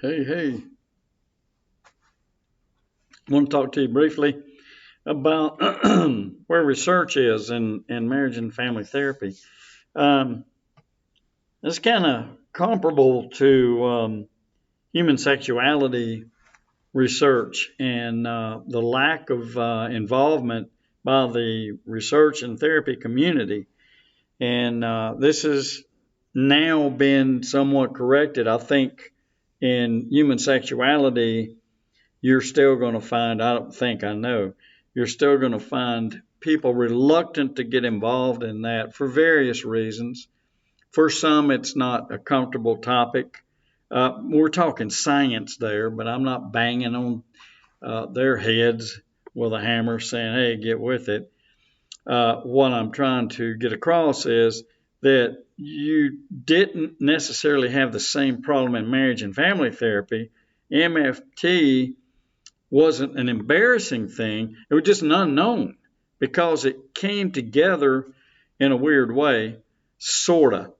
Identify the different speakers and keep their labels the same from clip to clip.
Speaker 1: Hey, hey. I want to talk to you briefly about where research is in marriage and family therapy. Um, it's kind of comparable to human sexuality research and the lack of involvement by the research and therapy community. And this has now been somewhat corrected. I think in human sexuality, you're still going to find, I don't think, I know, you're still going to find people reluctant to get involved in that for various reasons. For some, it's not a comfortable topic. We're talking science there, but I'm not banging on their heads with a hammer saying, hey, get with it. What I'm trying to get across is that you didn't necessarily have the same problem in marriage and family therapy. MFT wasn't an embarrassing thing. It was just an unknown because it came together in a weird way, sorta.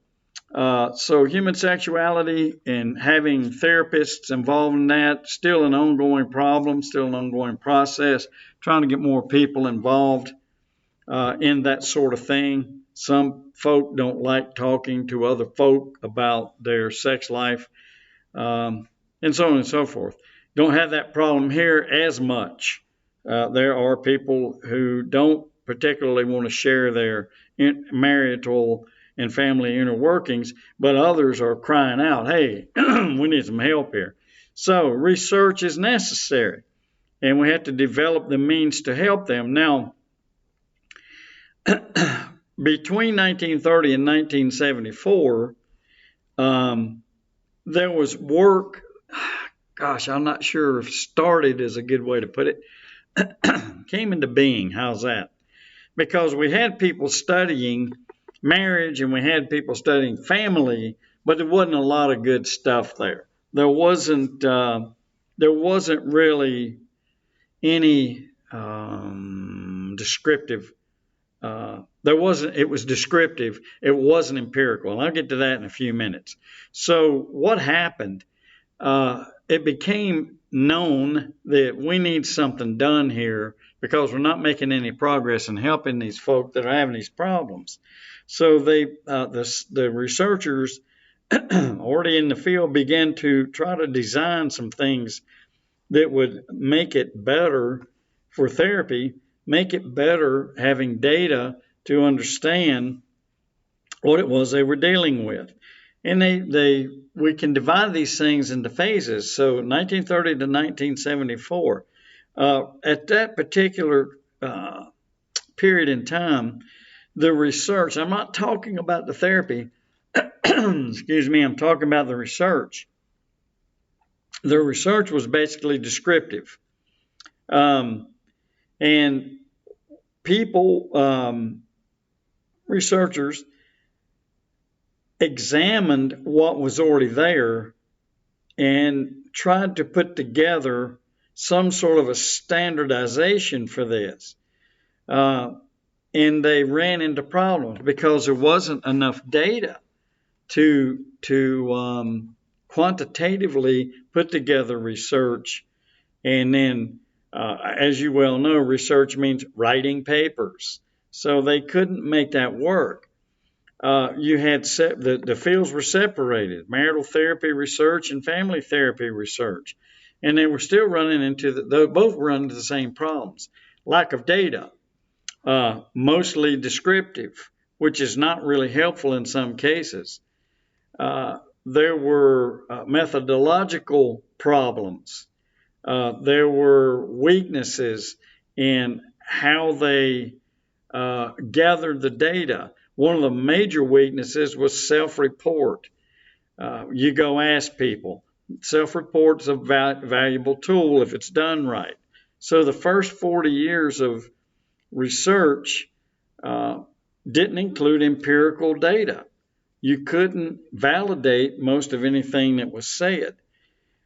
Speaker 1: So human sexuality and having therapists involved in that, still an ongoing problem, still an ongoing process, trying to get more people involved in that sort of thing. Some folk don't like talking to other folk about their sex life, and so on and so forth. Don't have that problem here as much. There are people who don't particularly want to share their marital and family inner workings, but others are crying out, hey, we need some help here. So research is necessary, and we have to develop the means to help them. Now, between 1930 and 1974, there was work. Gosh, I'm not sure if started is a good way to put it. Came into being. How's that? Because we had people studying marriage and we had people studying family, but there wasn't a lot of good stuff there. There wasn't really any descriptive. There wasn't. It was descriptive. It wasn't empirical, and I'll get to that in a few minutes. So what happened? It became known that we need something done here because we're not making any progress in helping these folk that are having these problems. So the researchers already in the field began to try to design some things that would make it better for therapy, make it better having data to understand what it was they were dealing with. And we can divide these things into phases. So 1930 to 1974, at that particular period in time, the research, I'm not talking about the therapy, excuse me, I'm talking about the research. The research was basically descriptive. And people, researchers, examined what was already there and tried to put together some sort of a standardization for this. And they ran into problems because there wasn't enough data to quantitatively put together research. And then, as you well know, research means writing papers. So they couldn't make that work. You had the fields were separated: marital therapy research and family therapy research, and they were still running into both run into the same problems: lack of data, mostly descriptive, which is not really helpful in some cases. There were methodological problems. There were weaknesses in how they gathered the data. One of the major weaknesses was self-report. You go ask people. Self-report's a valuable tool if it's done right. So the first 40 years of research didn't include empirical data. You couldn't validate most of anything that was said.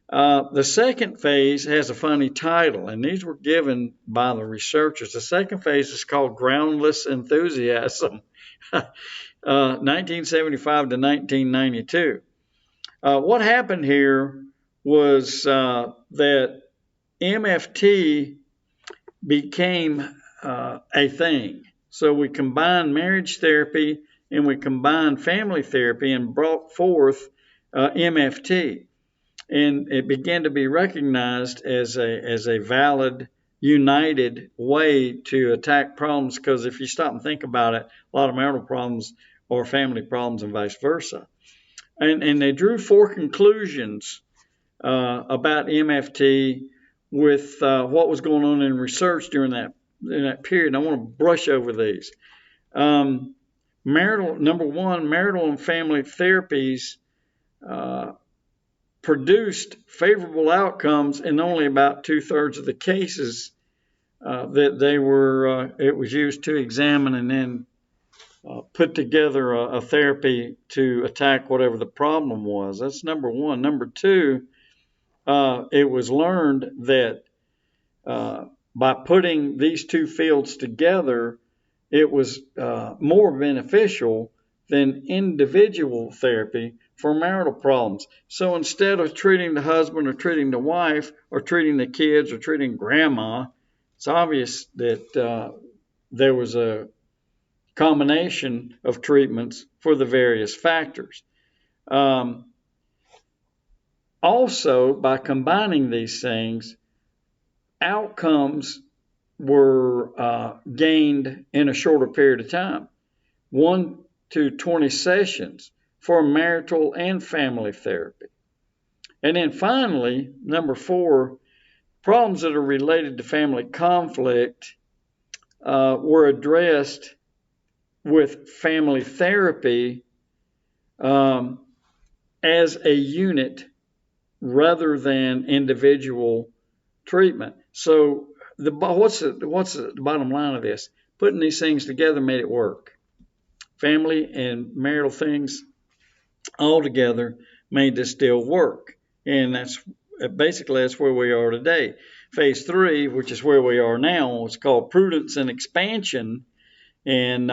Speaker 1: The second phase has a funny title, and these were given by the researchers. The second phase is called groundless enthusiasm, 1975 to 1992. What happened here was that MFT became a thing. So we combined marriage therapy and we combined family therapy and brought forth MFT. And it began to be recognized as a valid, united way to attack problems. Because if you stop and think about it, a lot of marital problems are family problems and vice versa. And they drew 4 conclusions about MFT with what was going on in research during that period. And I want to brush over these. Number one, marital and family therapies produced favorable outcomes in only about 2/3 of the cases that it was used to examine and then put together a therapy to attack whatever the problem was. That's number one. Number two, it was learned that by putting these two fields together, it was more beneficial than individual therapy for marital problems. So instead of treating the husband or treating the wife or treating the kids or treating grandma, it's obvious that there was a combination of treatments for the various factors. Also, by combining these things, outcomes were gained in a shorter period of time, 1 to 20 sessions for marital and family therapy. And then finally, number 4, problems that are related to family conflict were addressed with family therapy as a unit rather than individual treatment. So what's the bottom line of this? Putting these things together made it work. Family and marital things all together made this deal work. And that's where we are today. Phase 3, which is where we are now, is called prudence and expansion. And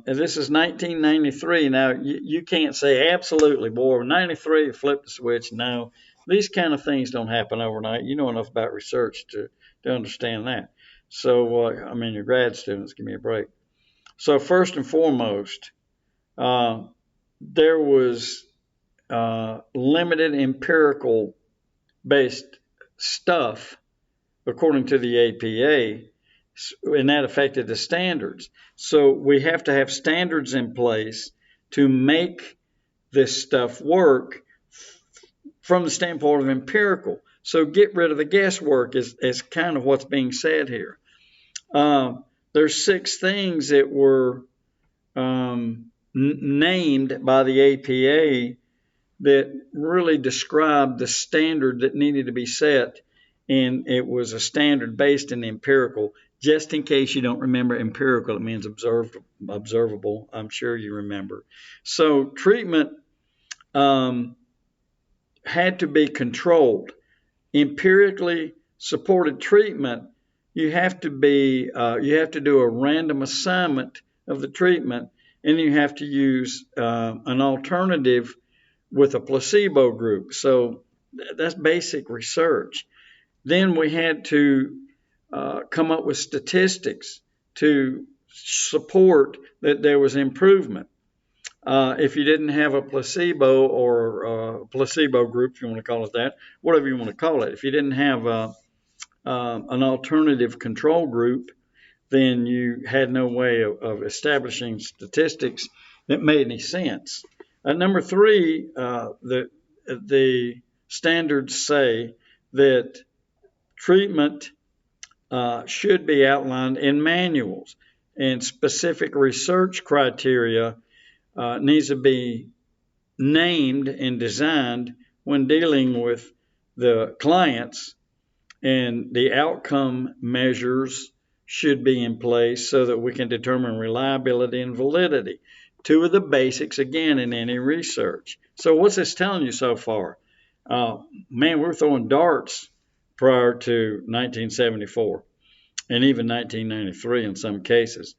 Speaker 1: this is 1993. Now, you can't say absolutely, boy, 93, flip the switch. No, these kind of things don't happen overnight. You know enough about research to understand that. So, your grad students, give me a break. So first and foremost, there was limited empirical based stuff, according to the APA, and that affected the standards. So we have to have standards in place to make this stuff work from the standpoint of empirical. So get rid of the guesswork is kind of what's being said here. There's 6 things that were named by the APA that really described the standard that needed to be set, and it was a standard based in empirical. Just in case you don't remember empirical, it means observable. I'm sure you remember. So treatment had to be controlled. Empirically supported treatment, you have to do a random assignment of the treatment, and you have to use an alternative with a placebo group. So that's basic research. Then we had to come up with statistics to support that there was improvement. If you didn't have a placebo or a placebo group, if you want to call it that, whatever you want to call it, if you didn't have an alternative control group, then you had no way of establishing statistics that made any sense. Number 3, the standards say that treatment should be outlined in manuals, and specific research criteria needs to be named and designed when dealing with the clients, and the outcome measures should be in place so that we can determine reliability and validity. 2 of the basics, again, in any research. So what's this telling you so far? We're throwing darts prior to 1974 and even 1993 in some cases.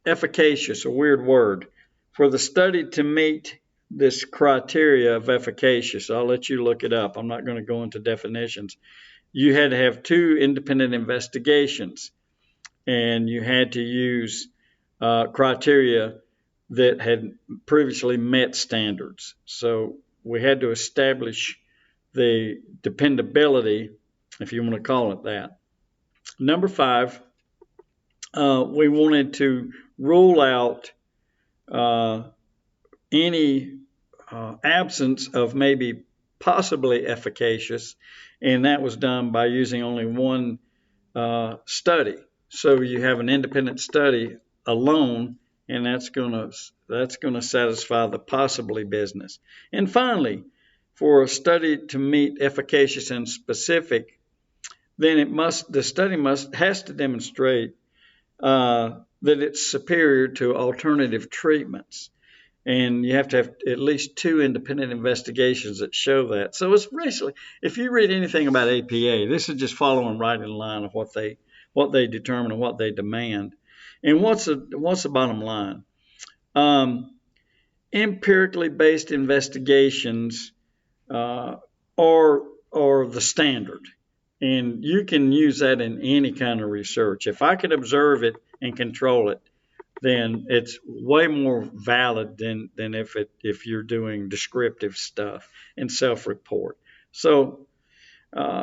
Speaker 1: Efficacious, a weird word. For the study to meet this criteria of efficacious. I'll let you look it up. I'm not going to go into definitions. You had to have 2 independent investigations, and you had to use criteria that had previously met standards. So we had to establish the dependability, if you want to call it that. Number 5, we wanted to rule out any absence of maybe possibly efficacious, and that was done by using only one study. So you have an independent study alone, and that's going to satisfy the possibly business. And finally, for a study to meet efficacious and specific, then the study has to demonstrate that it's superior to alternative treatments. And you have to have at least 2 independent investigations that show that. So it's basically, if you read anything about APA, this is just following right in line of what they determine and what they demand. And what's the bottom line? Empirically based investigations are the standard. And you can use that in any kind of research. If I can observe it and control it, then it's way more valid than if you're doing descriptive stuff and self-report. So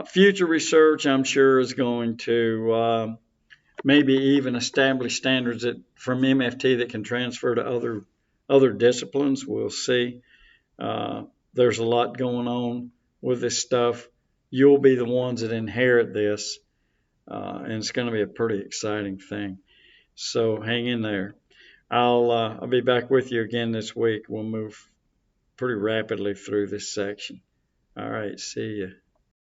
Speaker 1: future research, I'm sure, is going to maybe even establish standards from MFT that can transfer to other disciplines. We'll see. There's a lot going on with this stuff. You'll be the ones that inherit this, and it's going to be a pretty exciting thing. So hang in there. I'll be back with you again this week. We'll move pretty rapidly through this section. All right, see you.